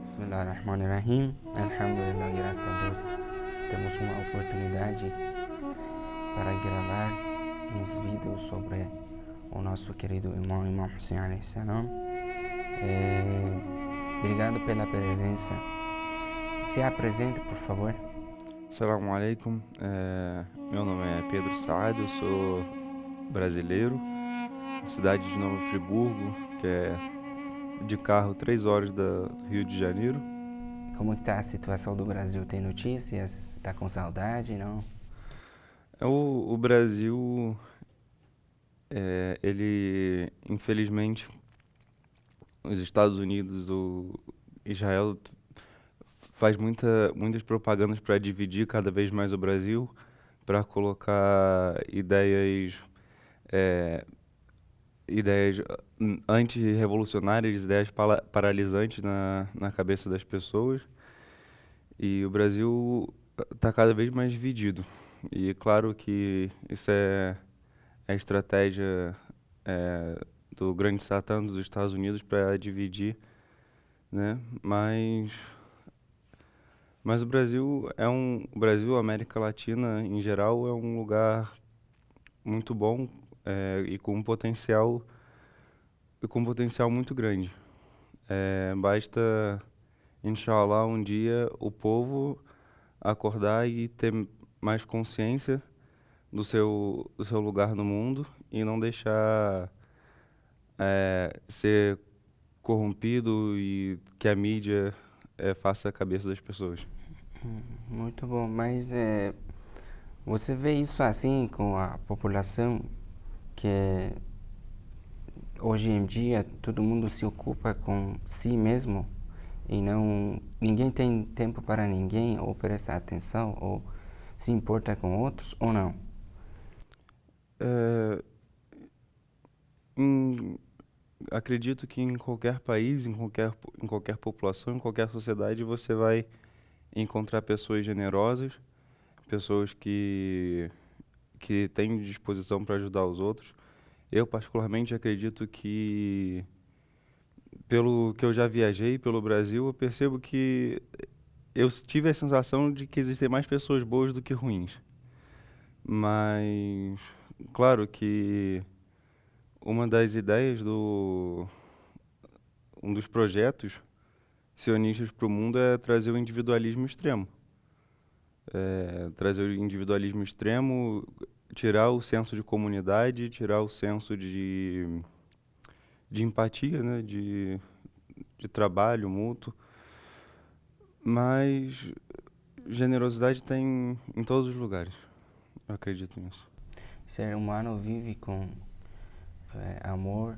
Bismillahirrahmanirrahim. Alhamdulillah, graças a Deus, temos uma oportunidade para gravar uns vídeos sobre o nosso querido irmão Imam Hussein alayhi salam. Obrigado pela presença. Se apresente, por favor. Assalamu alaikum, meu nome é Pedro Saad, eu sou brasileiro, cidade de Novo Friburgo, que é de carro 3 horas do Rio de Janeiro. Como está a situação do Brasil? Tem notícias? Está com saudade, não? O Brasil, ele, infelizmente, os Estados Unidos, o Israel faz muitas propagandas para dividir cada vez mais o Brasil, para colocar ideias antirrevolucionárias, ideias paralisantes na cabeça das pessoas. E o Brasil está cada vez mais dividido. E claro que isso é a estratégia do grande Satã dos Estados Unidos para dividir, né? Mas o Brasil o Brasil, a América Latina em geral, é um lugar muito bom e com um potencial muito grande. Basta, inshallah, um dia o povo acordar e ter mais consciência do seu lugar no mundo e não deixar ser corrompido e que a mídia faça a cabeça das pessoas. Muito bom, mas você vê isso assim com a população, que hoje em dia todo mundo se ocupa com si mesmo e ninguém tem tempo para ninguém, ou presta atenção, ou se importa com outros, ou não? Acredito que em qualquer país, em qualquer população, em qualquer sociedade, você vai encontrar pessoas generosas, pessoas que têm disposição para ajudar os outros. Eu, particularmente, acredito que, pelo que eu já viajei pelo Brasil, eu percebo que eu tive a sensação de que existem mais pessoas boas do que ruins. Mas, claro que uma das ideias um dos projetos sionistas para o mundo é trazer o individualismo extremo. Trazer o individualismo extremo, tirar o senso de comunidade, tirar o senso de empatia, né? De trabalho mútuo. Mas generosidade tem em todos os lugares. Eu acredito nisso. O ser humano vive com amor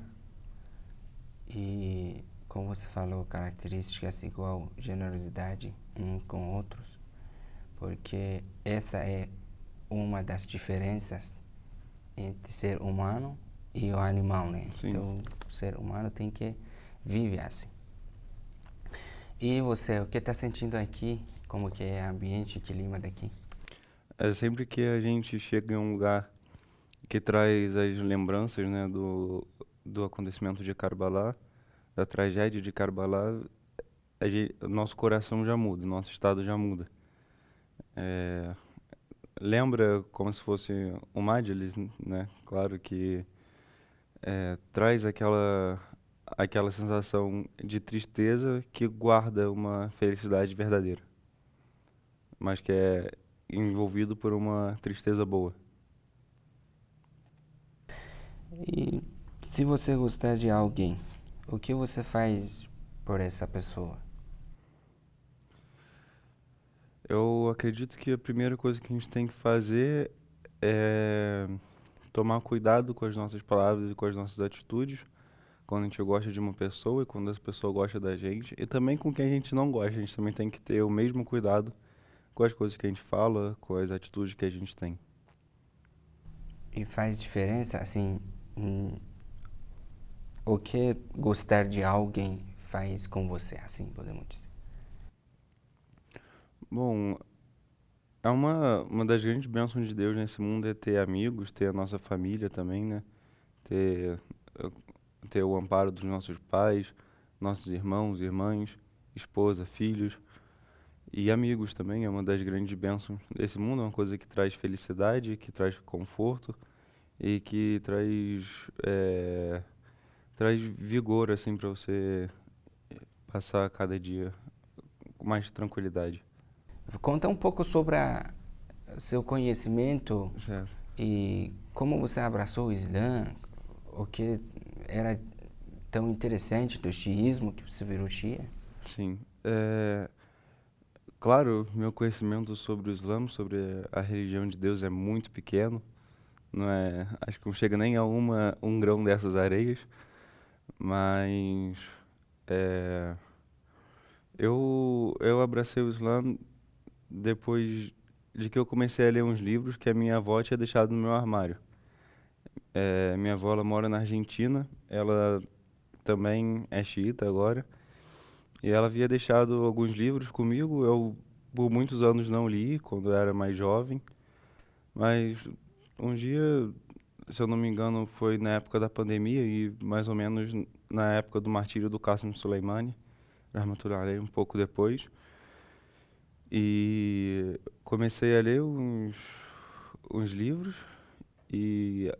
e, como você falou, características igual generosidade uns com outros, porque essa é uma das diferenças entre ser humano e o animal, né? Sim. Então, o ser humano tem que viver assim. E você, o que está sentindo aqui? Como que é o ambiente, clima daqui? Sempre que a gente chega em um lugar que traz as lembranças, né, do acontecimento de Karbala, da tragédia de Karbala, nosso coração já muda, nosso estado já muda. Lembra como se fosse um Majlis, né? Claro que traz aquela sensação de tristeza que guarda uma felicidade verdadeira, mas que é envolvido por uma tristeza boa. E se você gostar de alguém, o que você faz por essa pessoa? Eu acredito que a primeira coisa que a gente tem que fazer é tomar cuidado com as nossas palavras e com as nossas atitudes, quando a gente gosta de uma pessoa e quando essa pessoa gosta da gente, e também com quem a gente não gosta. A gente também tem que ter o mesmo cuidado com as coisas que a gente fala, com as atitudes que a gente tem. E faz diferença, assim, o que gostar de alguém faz com você, assim, podemos dizer? Bom, É uma das grandes bênçãos de Deus nesse mundo é ter amigos, ter a nossa família também, né? Ter, eh, ter o amparo dos nossos pais, nossos irmãos, irmãs, esposa, filhos e amigos também. É uma das grandes bênçãos desse mundo. É uma coisa que traz felicidade, que traz conforto e que traz vigor, assim, para você passar cada dia com mais tranquilidade. Conta um pouco sobre seu conhecimento Certo. e como você abraçou o Islã, o que era tão interessante do xiismo que você virou xia. Sim. Claro, meu conhecimento sobre o Islã, sobre a religião de Deus é muito pequeno. Não é, acho que não chega nem a um grão dessas areias. Mas é, eu abracei o Islã depois de que eu comecei a ler uns livros que a minha avó tinha deixado no meu armário. Minha avó ela mora na Argentina, ela também é xiita agora. E ela havia deixado alguns livros comigo, eu por muitos anos não li, quando eu era mais jovem, mas um dia, se eu não me engano, foi na época da pandemia e mais ou menos na época do martírio do Qasim Soleimani, rahmatullahi alayhi, um pouco depois, e comecei a ler uns livros e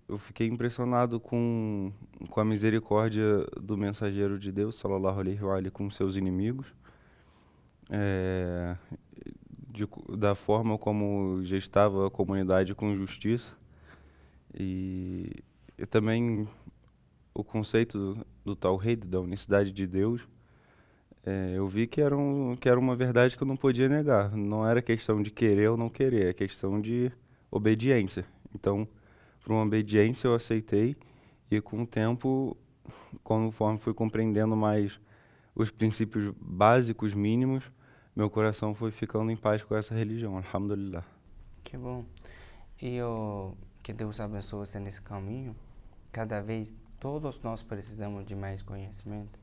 eu fiquei impressionado com a misericórdia do mensageiro de Deus, sallallahu alaihi wa alihi, com seus inimigos, eh, da forma como gestava a comunidade com justiça e também o conceito do Tawhid, da unicidade de Deus. Eu vi que era uma verdade que eu não podia negar. Não era questão de querer ou não querer, é questão de obediência. Então, por uma obediência eu aceitei e com o tempo, conforme fui compreendendo mais os princípios básicos mínimos, meu coração foi ficando em paz com essa religião, alhamdulillah. Que bom. E que Deus abençoe você nesse caminho. Cada vez todos nós precisamos de mais conhecimento,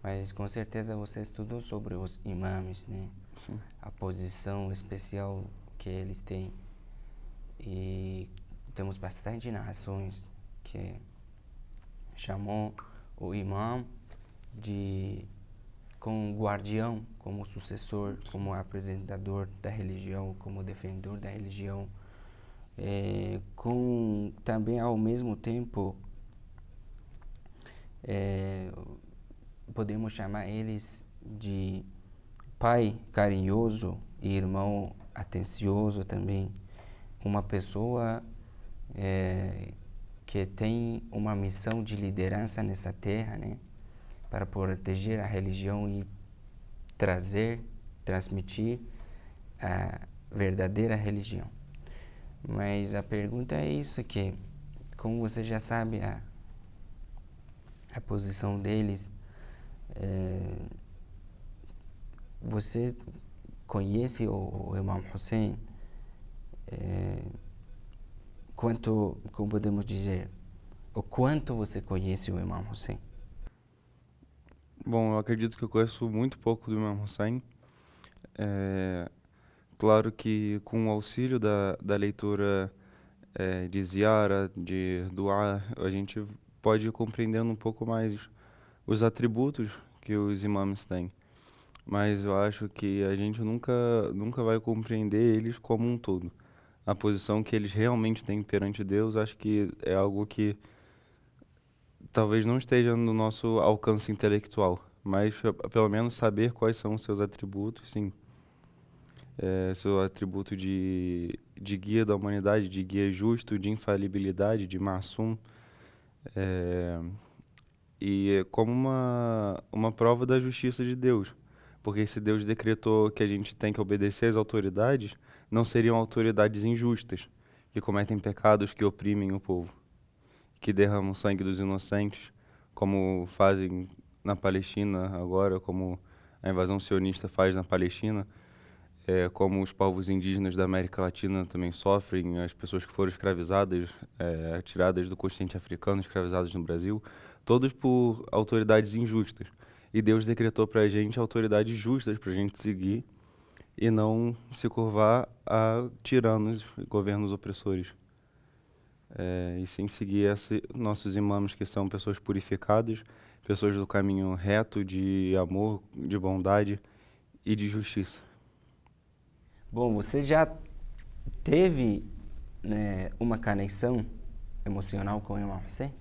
mas com certeza você estudou sobre os imãs, né? Sim. A posição especial que eles têm. E temos bastante narrações que chamou o imã como guardião, como sucessor, como apresentador da religião, como defensor da religião, com também ao mesmo tempo podemos chamar eles de pai carinhoso e irmão atencioso também, uma pessoa que tem uma missão de liderança nessa terra, né, para proteger a religião e transmitir a verdadeira religião. Mas a pergunta é isso que, como você já sabe a posição deles, você conhece o Imam Hussein? Como podemos dizer, o quanto você conhece o Imam Hussein? Bom, eu acredito que eu conheço muito pouco do Imam Hussein. Claro que com o auxílio da leitura de ziara, de dua, a gente pode ir compreendendo um pouco mais os atributos que os imãs têm. Mas eu acho que a gente nunca vai compreender eles como um todo. A posição que eles realmente têm perante Deus, acho que é algo que talvez não esteja no nosso alcance intelectual, mas pelo menos saber quais são os seus atributos, sim. Seu atributo de guia da humanidade, de guia justo, de infalibilidade, de Ma'sum, e como uma prova da justiça de Deus. Porque se Deus decretou que a gente tem que obedecer às autoridades, não seriam autoridades injustas, que cometem pecados que oprimem o povo, que derramam o sangue dos inocentes, como fazem na Palestina agora, como a invasão sionista faz na Palestina, como os povos indígenas da América Latina também sofrem, as pessoas que foram escravizadas, tiradas do continente africano, escravizadas no Brasil, todos por autoridades injustas. E Deus decretou para a gente autoridades justas para a gente seguir e não se curvar a tiranos e governos opressores. E sim seguir nossos imãs, que são pessoas purificadas, pessoas do caminho reto de amor, de bondade e de justiça. Bom, você já teve, né, uma conexão emocional com o Imam Hussein?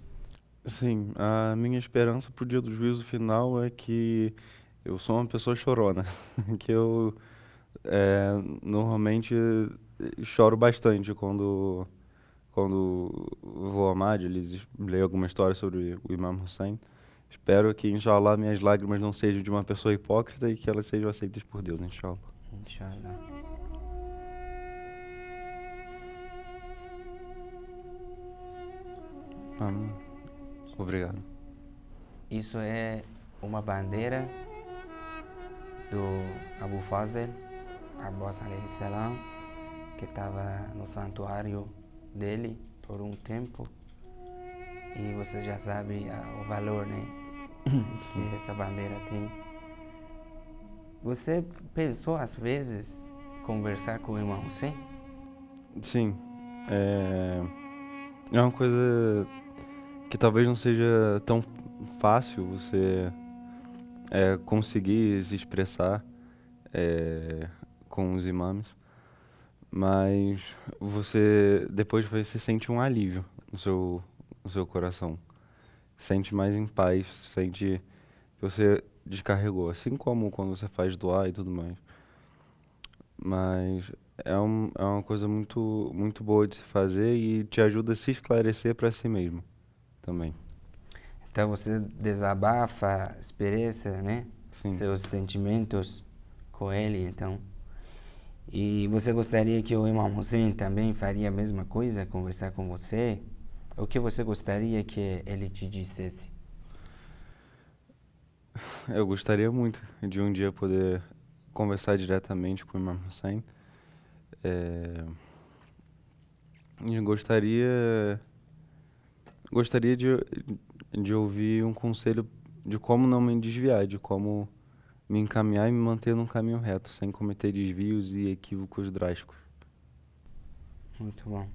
Sim, a minha esperança pro dia do juízo final é que eu sou uma pessoa chorona, que eu normalmente choro bastante quando vou a Majlis, leio alguma história sobre o Imam Hussein. Espero que, inshallah, minhas lágrimas não sejam de uma pessoa hipócrita e que elas sejam aceitas por Deus, inshallah. Inshallah. Amém. Obrigado. Isso é uma bandeira do Abu Fazl Abbas alayhi salam, que estava no santuário dele por um tempo, e você já sabe o valor, né, que essa bandeira tem. Você pensou às vezes conversar com o Imam Hussein? Sim, é uma coisa que talvez não seja tão fácil você conseguir se expressar com os imames, mas depois você sente um alívio no seu coração, sente mais em paz, sente que você descarregou, assim como quando você faz doar e tudo mais. Mas é uma coisa muito, muito boa de se fazer e te ajuda a se esclarecer para si mesmo também. Então você desabafa, expressa, né, Sim. seus sentimentos com ele, então. E você gostaria que o Imam Hussein também faria a mesma coisa, conversar com você? O que você gostaria que ele te dissesse? Eu gostaria muito de um dia poder conversar diretamente com o Imam Hussein. E gostaria de ouvir um conselho de como não me desviar, de como me encaminhar e me manter num caminho reto, sem cometer desvios e equívocos drásticos. Muito bom.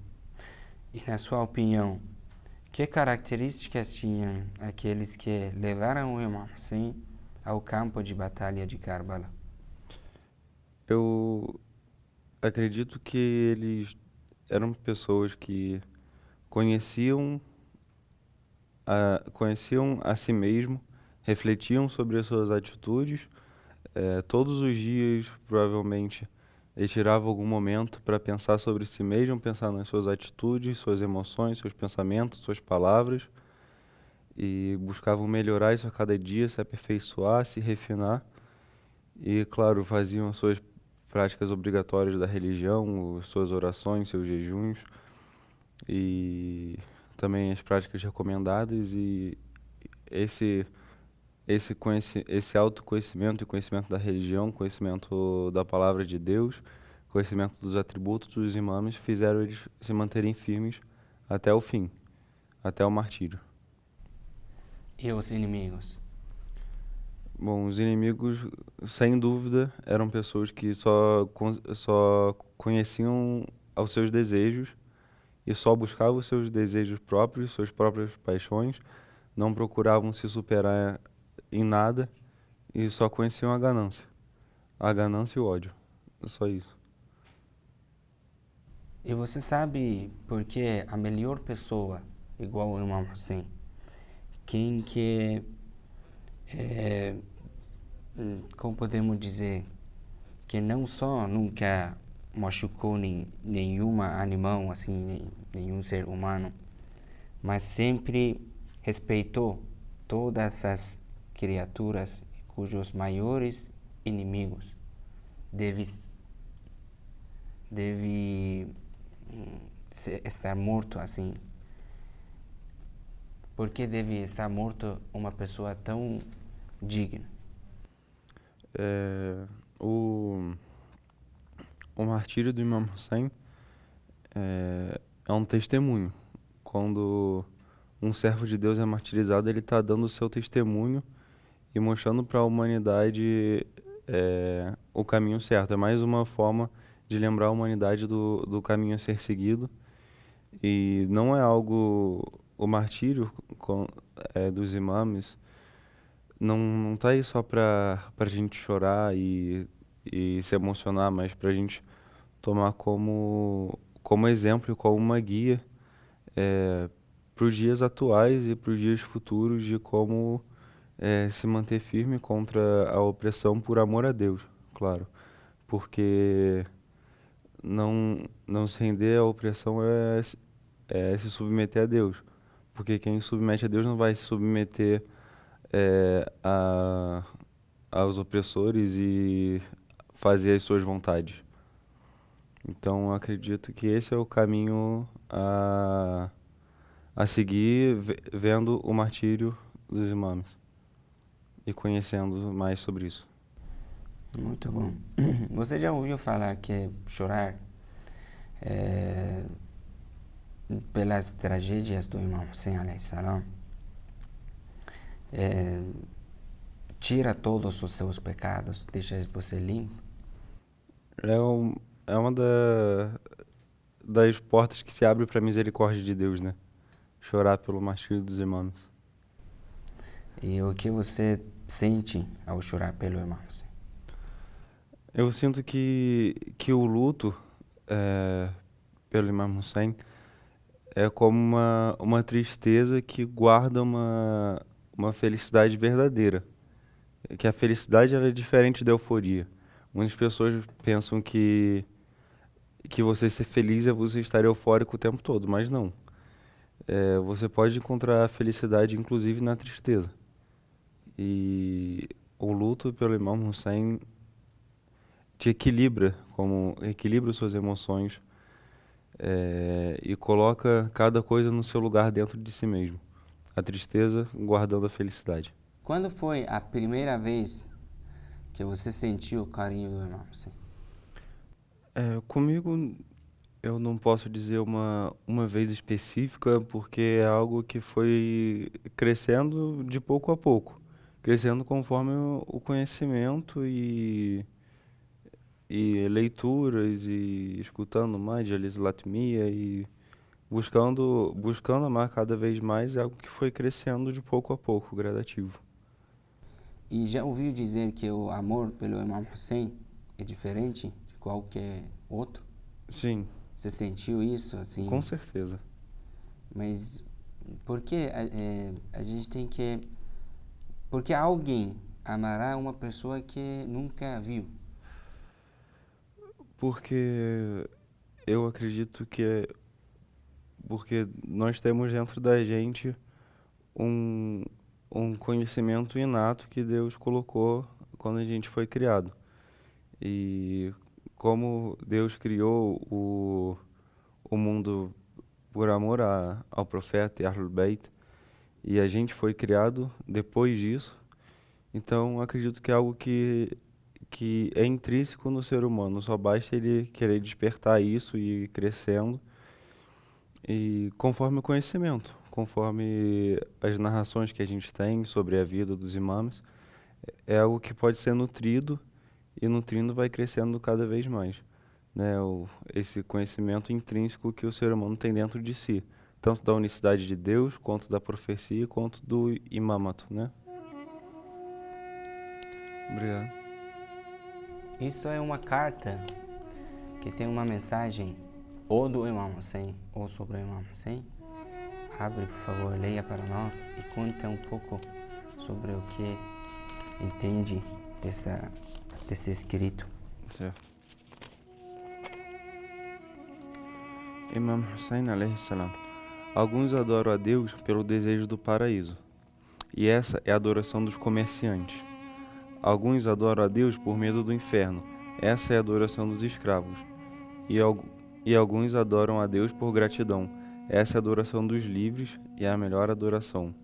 E na sua opinião, que características tinham aqueles que levaram o Imam Hussein ao campo de batalha de Karbala? Eu acredito que eles eram pessoas que conheciam conheciam a si mesmo, refletiam sobre as suas atitudes. Todos os dias, provavelmente, ele tirava algum momento para pensar sobre si mesmo, pensar nas suas atitudes, suas emoções, seus pensamentos, suas palavras, e buscavam melhorar isso a cada dia, se aperfeiçoar, se refinar. E, claro, faziam as suas práticas obrigatórias da religião, suas orações, seus jejuns, e também as práticas recomendadas. E esse esse autoconhecimento e conhecimento da religião, conhecimento da palavra de Deus, conhecimento dos atributos dos imames, fizeram eles se manterem firmes até o fim, até o martírio. E os inimigos? Bom, os inimigos, sem dúvida, eram pessoas que só conheciam aos seus desejos e só buscavam os seus desejos próprios, suas próprias paixões, não procuravam se superar em nada e só conheciam a ganância. A ganância e o ódio. Só isso. E você sabe por que a melhor pessoa, igual o Imam Hussein, quem que como podemos dizer, que não só nunca machucou nenhuma animal, assim, nenhum ser humano, mas sempre respeitou todas as criaturas cujos maiores inimigos deve estar morto, assim. Por que deve estar morto uma pessoa tão digna? O martírio do Imam Hussein é um testemunho. Quando um servo de Deus é martirizado, ele está dando o seu testemunho e mostrando para a humanidade o caminho certo, é mais uma forma de lembrar a humanidade do caminho a ser seguido. E não é algo, o martírio dos imames não tá aí só pra gente chorar e se emocionar, mas pra gente tomar como exemplo e como uma guia para os dias atuais e para os dias futuros de como se manter firme contra a opressão por amor a Deus, claro. Porque não se render à opressão é se submeter a Deus. Porque quem submete a Deus não vai se submeter aos opressores e fazer as suas vontades. Então, acredito que esse é o caminho a seguir, vendo o martírio dos imames e conhecendo mais sobre isso. Muito bom. Você já ouviu falar que chorar pelas tragédias do Imam Hussein alayhi salam tira todos os seus pecados, deixa você limpo? É, é uma das portas que se abre para a misericórdia de Deus, né? Chorar pelo martírio dos imames. E o que você sente ao chorar pelo Imam Hussein? Eu sinto que o luto pelo Imam Hussein é como uma tristeza que guarda uma felicidade verdadeira. Que a felicidade ela é diferente da euforia. Muitas pessoas pensam que você ser feliz é você estar eufórico o tempo todo, mas não. Você pode encontrar a felicidade inclusive na tristeza. E o luto pelo Imam Hussein te equilibra suas emoções e coloca cada coisa no seu lugar dentro de si mesmo. A tristeza guardando a felicidade. Quando foi a primeira vez que você sentiu o carinho do Imam Hussein? Comigo, eu não posso dizer uma vez específica, porque é algo que foi crescendo de pouco a pouco. Crescendo conforme o conhecimento e leituras e escutando mais de Alice Latimia e buscando amar cada vez mais é algo que foi crescendo de pouco a pouco, gradativo. E já ouviu dizer que o amor pelo Imam Hussein é diferente de qualquer outro? Sim, Você sentiu isso assim? com certeza. Mas por que a gente tem que... Porque alguém amará uma pessoa que nunca viu? Porque eu acredito que porque nós temos dentro da gente um, um conhecimento inato que Deus colocou quando a gente foi criado. E como Deus criou o mundo por amor ao profeta e Ahlul Bayt, e a gente foi criado depois disso, então acredito que é algo que é intrínseco no ser humano, só basta ele querer despertar isso e ir crescendo, e conforme o conhecimento, conforme as narrações que a gente tem sobre a vida dos imames, é algo que pode ser nutrido e nutrindo vai crescendo cada vez mais, né? Esse conhecimento intrínseco que o ser humano tem dentro de si, tanto da unicidade de Deus, quanto da profecia, quanto do imamato, né? Obrigado. Isso é uma carta que tem uma mensagem ou do Imam Hussein ou sobre o Imam Hussein. Abre, por favor, leia para nós e conta um pouco sobre o que entende desse escrito. Certo. Imam Hussein alayhi salam. Alguns adoram a Deus pelo desejo do paraíso, e essa é a adoração dos comerciantes. Alguns adoram a Deus por medo do inferno, essa é a adoração dos escravos. E alguns adoram a Deus por gratidão, essa é a adoração dos livres e é a melhor adoração.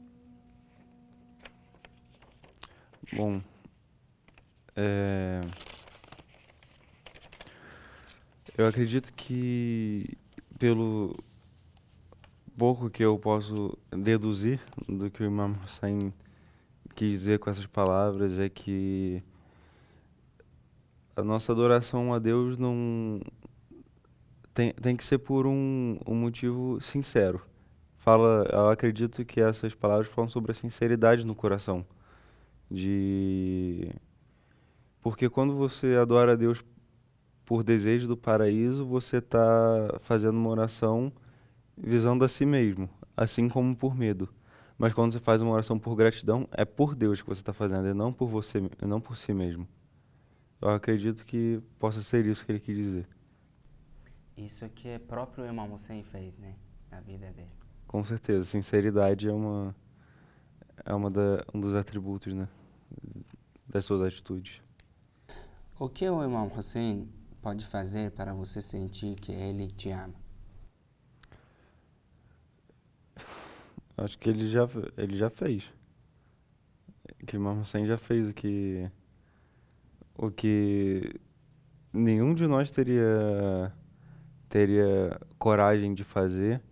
Bom, eu acredito que pelo pouco que eu posso deduzir do que o Imam Hussein quis dizer com essas palavras é que a nossa adoração a Deus não tem que ser por um motivo sincero. Eu acredito que essas palavras falam sobre a sinceridade no coração. De Porque quando você adora a Deus por desejo do paraíso, você está fazendo uma oração visando a si mesmo, assim como por medo. Mas quando você faz uma oração por gratidão, é por Deus que você está fazendo, e não por você, e não por si mesmo. Eu acredito que possa ser isso que ele quis dizer. Isso que é próprio Imam Hussein fez, né? Na vida dele. Com certeza, sinceridade um dos atributos, né, das suas atitudes. O que o Imam Hussein pode fazer para você sentir que ele te ama? Acho que ele já fez. Que o Imam Hussein já fez o que nenhum de nós teria coragem de fazer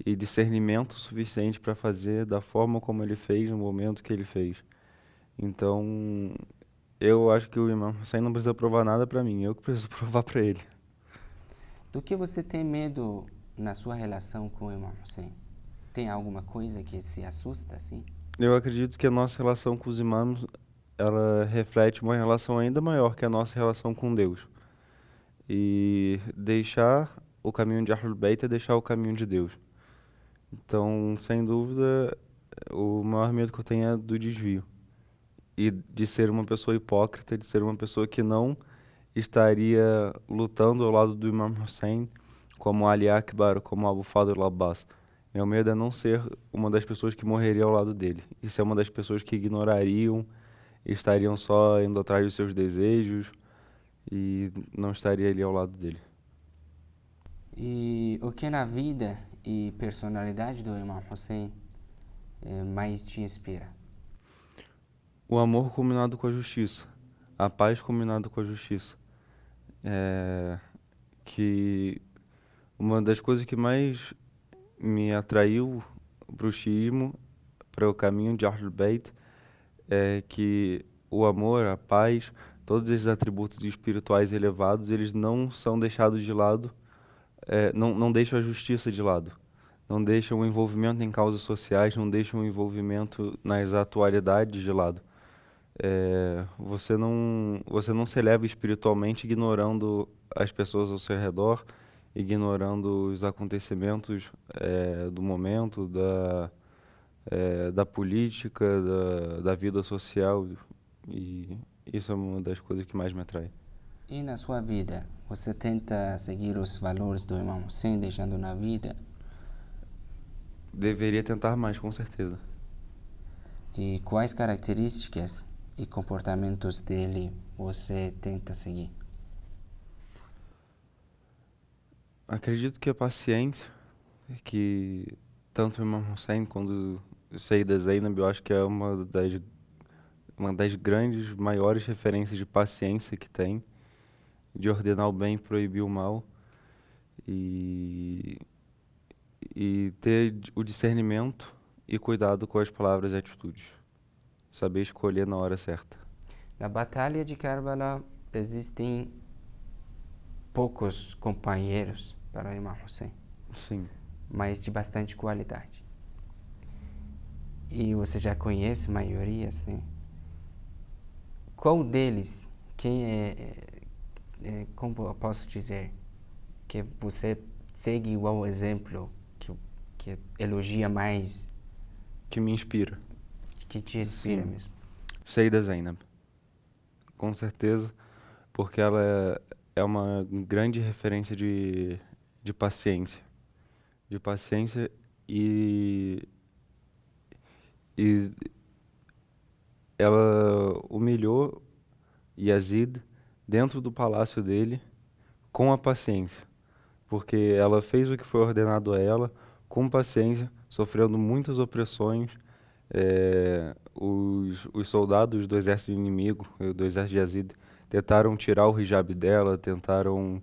e discernimento suficiente para fazer da forma como ele fez no momento que ele fez. Então, eu acho que o Imam Hussein não precisa provar nada para mim, eu que preciso provar para ele. Do que você tem medo na sua relação com o Imam Hussein? Tem alguma coisa que se assusta, assim? Eu acredito que a nossa relação com os imãs, ela reflete uma relação ainda maior que a nossa relação com Deus. E deixar o caminho de Ahlul Bayt é deixar o caminho de Deus. Então, sem dúvida, o maior medo que eu tenho é do desvio. E de ser uma pessoa hipócrita, de ser uma pessoa que não estaria lutando ao lado do Imam Hussein como Ali Akbar, como Abu Fadl Abbas. Meu medo é não ser uma das pessoas que morreria ao lado dele. E ser uma das pessoas que ignorariam, estariam só indo atrás dos seus desejos e não estaria ali ao lado dele. E o que na vida e personalidade do Imam Hussein mais te inspira? O amor combinado com a justiça, a paz combinado com a justiça. É que uma das coisas que mais me atraiu para o xiismo, para o caminho de Ahlul Bayt, é que o amor, a paz, todos esses atributos espirituais elevados, eles não são deixados de lado, não deixam a justiça de lado, não deixam o envolvimento em causas sociais, não deixam o envolvimento nas atualidades de lado. Você não se eleva espiritualmente ignorando as pessoas ao seu redor, ignorando os acontecimentos do momento, da política, da vida social. E isso é uma das coisas que mais me atrai. E na sua vida, você tenta seguir os valores do Imam Hussein, deixando na vida? Deveria tentar mais, com certeza. E quais características e comportamentos dele você tenta seguir? Acredito que a paciência, que tanto o Imam Hussein quanto o Sayyida Zainab, eu acho que é uma das grandes, maiores referências de paciência que tem, de ordenar o bem e proibir o mal, e, e ter o discernimento e cuidado com as palavras e atitudes. Saber escolher na hora certa. Na Batalha de Karbala existem poucos companheiros para o Imam Hussein, Sim. mas de bastante qualidade. E você já conhece maiorias, né? Qual deles, como eu posso dizer, que você segue igual exemplo, que elogia mais, Que me inspira. que te inspira Sim. mesmo? Sayyida Zainab. Com certeza, porque ela é uma grande referência de paciência. De paciência e ela humilhou Yazid dentro do palácio dele com a paciência. Porque ela fez o que foi ordenado a ela com paciência, sofrendo muitas opressões. Os soldados do exército inimigo, do exército de Yazid, tentaram tirar o hijab dela, tentaram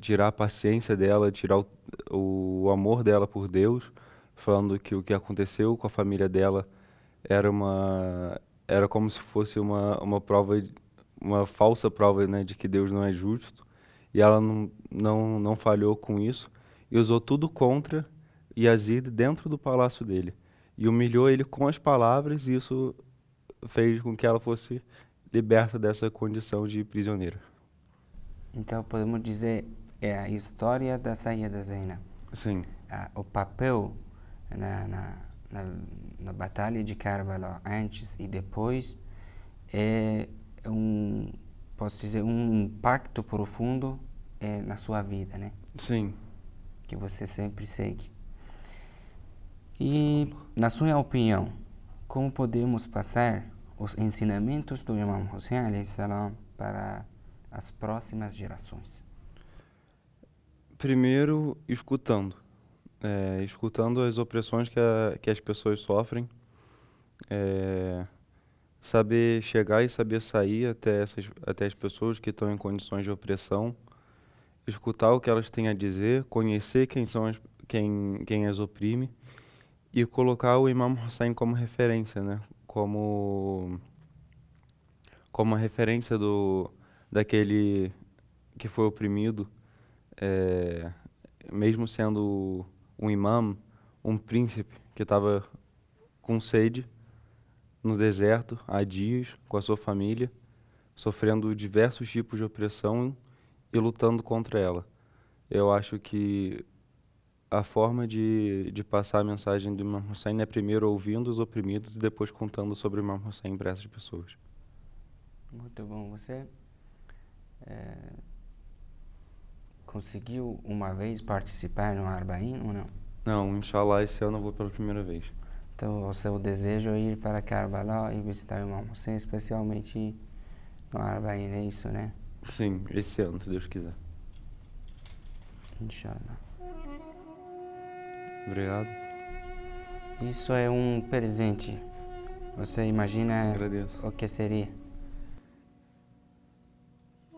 tirar a paciência dela, tirar o amor dela por Deus, falando que o que aconteceu com a família dela era como se fosse uma prova uma falsa prova, né, de que Deus não é justo, e ela não falhou com isso, e usou tudo contra Yazid dentro do palácio dele, e humilhou ele com as palavras, e isso fez com que ela fosse liberta dessa condição de prisioneira. Então podemos dizer é a história da Sayyida Zainab. Sim, O papel na Batalha de Karbala antes e depois é posso dizer, um impacto profundo na sua vida, né? sim. Que você sempre segue. E, na sua opinião, como podemos passar os ensinamentos do Imam Hussein alayhi salam para as próximas gerações? Primeiro, escutando. Escutando as opressões que as pessoas sofrem. Saber chegar e saber sair até as pessoas que estão em condições de opressão. Escutar o que elas têm a dizer, conhecer quem as oprime. E colocar o Imam Hussein como referência, né? Como a referência daquele que foi oprimido, mesmo sendo um imam, um príncipe que estava com sede no deserto há dias com a sua família, sofrendo diversos tipos de opressão e lutando contra ela. Eu acho que a forma de passar a mensagem do Imam Hussein é primeiro ouvindo os oprimidos e depois contando sobre o Imam Hussein para essas pessoas. Muito bom. Você conseguiu uma vez participar no Arba'in ou não? Não, inshallah, esse ano eu vou pela primeira vez. Então, o seu desejo é ir para Karbala e visitar o Imam Hussein, especialmente no Arba'in, é isso, né? Sim, esse ano, se Deus quiser. Inshallah. Obrigado. Isso é um presente. Você imagina Agradeço. o que seria?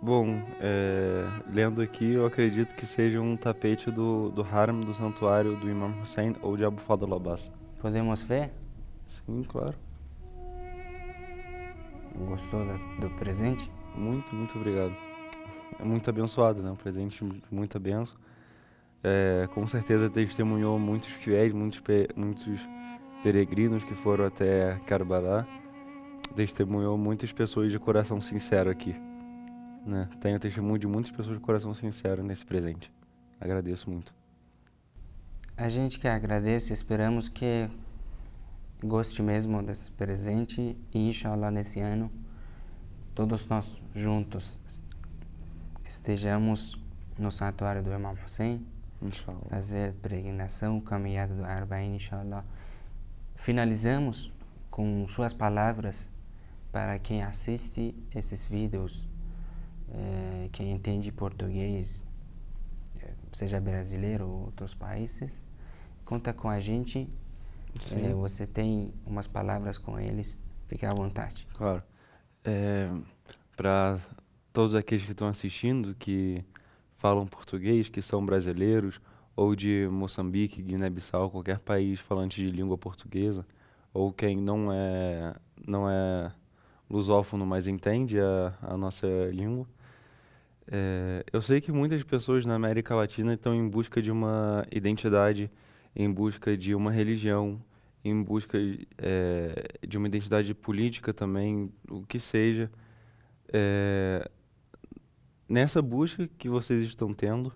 Bom, lendo aqui, eu acredito que seja um tapete do Haram, do santuário do Imam Hussein ou de Abu Fadl Abbas. Podemos ver? Sim, claro. Gostou do presente? Muito, muito obrigado. É muito abençoado, né? Um presente de muita bênção. Com certeza testemunhou muitos fiéis, muitos peregrinos que foram até Karbala. Testemunhou muitas pessoas de coração sincero aqui, né? Tenho testemunho de muitas pessoas de coração sincero nesse presente. Agradeço muito. A gente que agradece, esperamos que goste mesmo desse presente e, inshallah, nesse ano, todos nós juntos estejamos no santuário do Imam Hussein, Inshallah. fazer peregrinação, caminhada do Arba'in, inshallah. Finalizamos com suas palavras para quem assiste esses vídeos, quem entende português, seja brasileiro ou outros países, conta com a gente. Você tem umas palavras com eles, fique à vontade. Claro. Para todos aqueles que estão assistindo, que falam português, que são brasileiros, ou de Moçambique, Guiné-Bissau, qualquer país falante de língua portuguesa, ou quem não é lusófono, mas entende a nossa língua. Eu sei que muitas pessoas na América Latina estão em busca de uma identidade, em busca de uma religião, em busca de uma identidade política também, o que seja. Nessa busca que vocês estão tendo,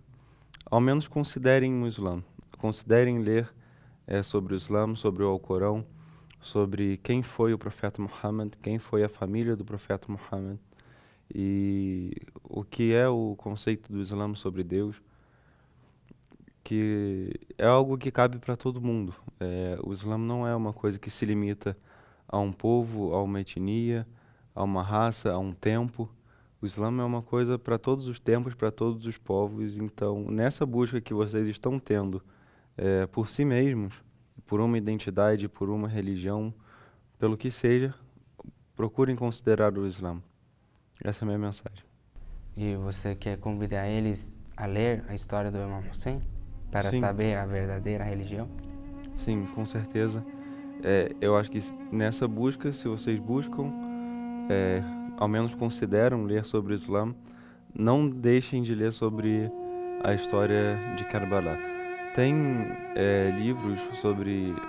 ao menos considerem o Islã. Considerem ler sobre o Islã, sobre o Alcorão, sobre quem foi o profeta Muhammad, quem foi a família do profeta Muhammad e o que é o conceito do Islã sobre Deus, que é algo que cabe para todo mundo. O Islã não é uma coisa que se limita a um povo, a uma etnia, a uma raça, a um tempo. O Islã é uma coisa para todos os tempos, para todos os povos. Então, nessa busca que vocês estão tendo por si mesmos, por uma identidade, por uma religião, pelo que seja, procurem considerar o Islã. Essa é a minha mensagem. E você quer convidar eles a ler a história do Imam Hussein para Sim. saber a verdadeira religião? Sim, com certeza. Eu acho que nessa busca, se vocês buscam, ao menos consideram ler sobre o Islã, não deixem de ler sobre a história de Karbala. Tem livros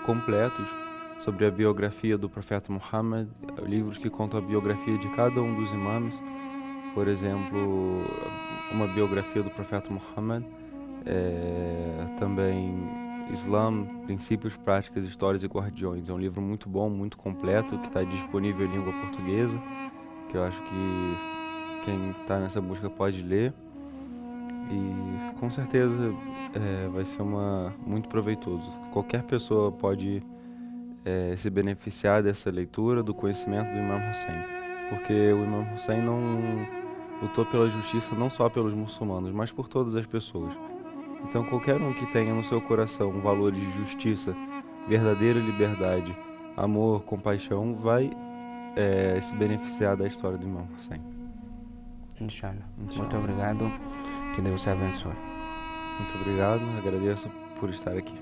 completos sobre a biografia do profeta Muhammad, livros que contam a biografia de cada um dos imãs. Por exemplo, uma biografia do profeta Muhammad, também Islã, Princípios, Práticas, Histórias e Guardiões. É um livro muito bom, muito completo, que está disponível em língua portuguesa, que eu acho que quem está nessa busca pode ler. E com certeza vai ser muito proveitoso. Qualquer pessoa pode se beneficiar dessa leitura, do conhecimento do Imam Hussein, porque o Imam Hussein não lutou pela justiça não só pelos muçulmanos, mas por todas as pessoas. Então qualquer um que tenha no seu coração valores de justiça, verdadeira liberdade, amor, compaixão, vai se beneficiar da história do Imam Hussein. Inshallah. Muito obrigado. Que Deus te abençoe. Muito obrigado, agradeço por estar aqui.